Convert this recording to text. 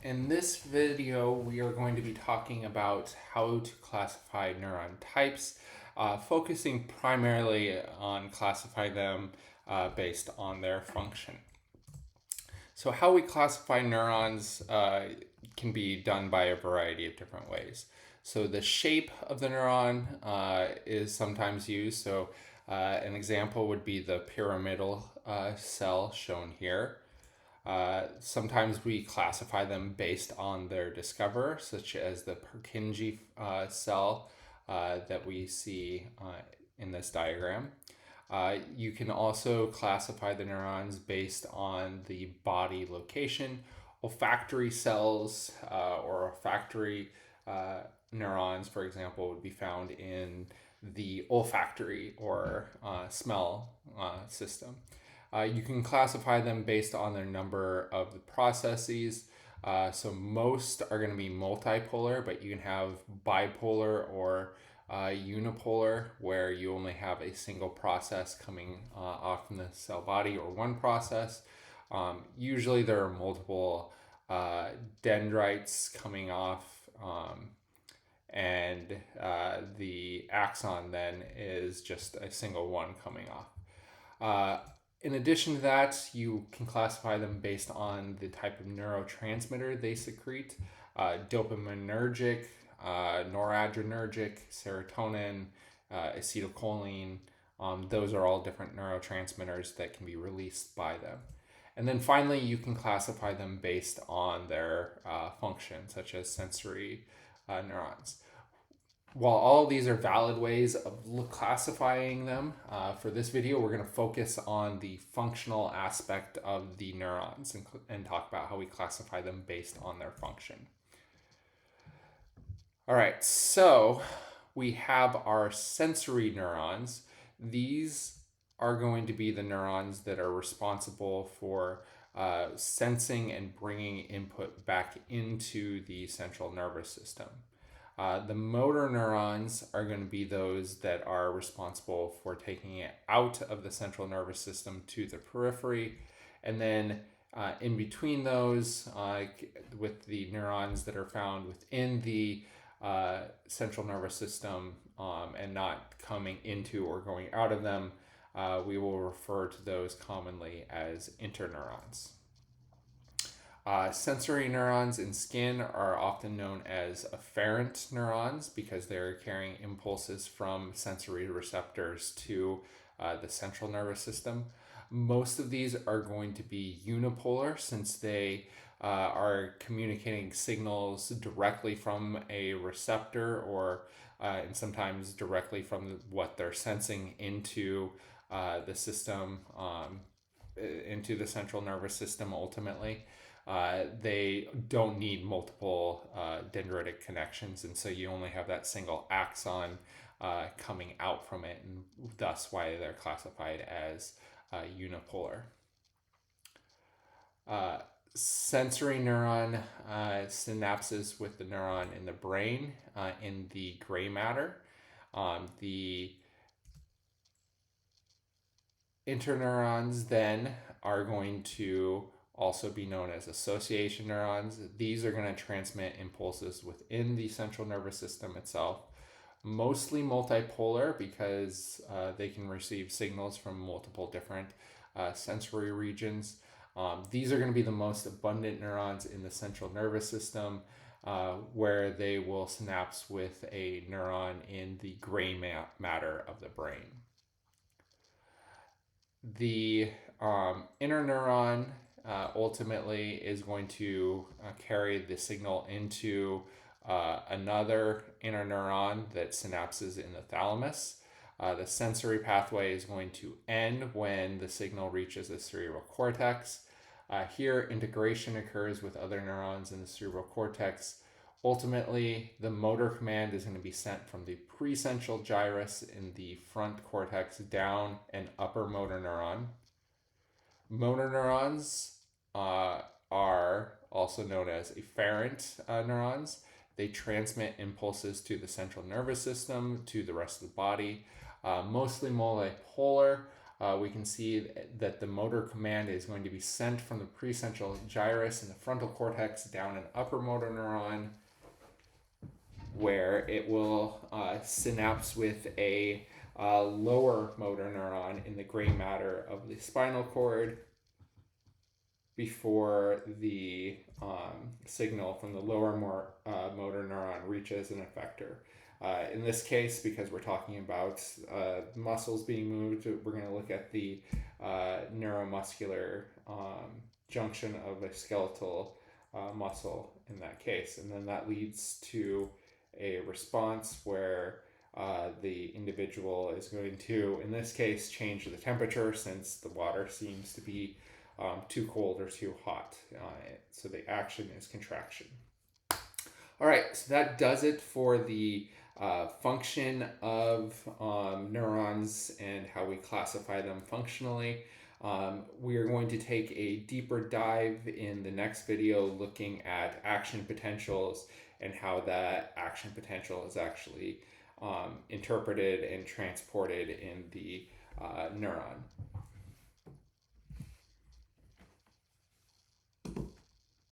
In this video, we are going to be talking about how to classify neuron types, focusing primarily on classifying them based on their function. So how we classify neurons can be done by a variety of different ways. So the shape of the neuron is sometimes used. So an example would be the pyramidal cell shown here. Sometimes we classify them based on their discoverer, such as the Purkinje cell that we see in this diagram. You can also classify the neurons based on the body location. Olfactory cells or olfactory neurons, for example, would be found in the olfactory or smell system. You can classify them based on their number of the processes. So most are going to be multipolar, but you can have bipolar or unipolar, where you only have a single process coming off from the cell body, or one process. Usually there are multiple dendrites coming off, and the axon then is just a single one coming off. In addition to that, you can classify them based on the type of neurotransmitter they secrete: dopaminergic, noradrenergic, serotonin, acetylcholine. Those are all different neurotransmitters that can be released by them. And then finally, you can classify them based on their function, such as sensory neurons. While all of these are valid ways of classifying them, for this video, we're going to focus on the functional aspect of the neurons and talk about how we classify them based on their function. All right, so we have our sensory neurons. These are going to be the neurons that are responsible for sensing and bringing input back into the central nervous system. The motor neurons are going to be those that are responsible for taking it out of the central nervous system to the periphery. And then in between those, with the neurons that are found within the central nervous system and not coming into or going out of them, we will refer to those commonly as interneurons. Sensory neurons in skin are often known as afferent neurons because they're carrying impulses from sensory receptors to the central nervous system. Most of these are going to be unipolar, since they are communicating signals directly from a receptor, or and sometimes directly from what they're sensing into the system, into the central nervous system ultimately. They don't need multiple dendritic connections, and so you only have that single axon coming out from it, and thus why they're classified as unipolar. Sensory neuron synapses with the neuron in the brain in the gray matter. The interneurons then are going to also be known as association neurons. These are going to transmit impulses within the central nervous system itself, mostly multipolar because they can receive signals from multiple different sensory regions. These are going to be the most abundant neurons in the central nervous system, where they will synapse with a neuron in the gray matter of the brain. The interneuron ultimately is going to carry the signal into another interneuron that synapses in the thalamus. The sensory pathway is going to end when the signal reaches the cerebral cortex. Here, integration occurs with other neurons in the cerebral cortex. Ultimately, the motor command is going to be sent from the precentral gyrus in the front cortex down an upper motor neuron. Motor neurons are also known as afferent neurons. They transmit impulses to the central nervous system, to the rest of the body, mostly multipolar. we can see that the motor command is going to be sent from the precentral gyrus in the frontal cortex down an upper motor neuron, where it will synapse with a lower motor neuron in the gray matter of the spinal cord before the signal from the lower motor neuron reaches an effector. In this case, because we're talking about muscles being moved, we're going to look at the neuromuscular junction of a skeletal muscle in that case. And then that leads to a response where the individual is going to, in this case, change the temperature since the water seems to be too cold or too hot. So the action is contraction. All right, so that does it for the function of neurons and how we classify them functionally. We are going to take a deeper dive in the next video looking at action potentials and how that action potential is actually interpreted and transported in the neuron.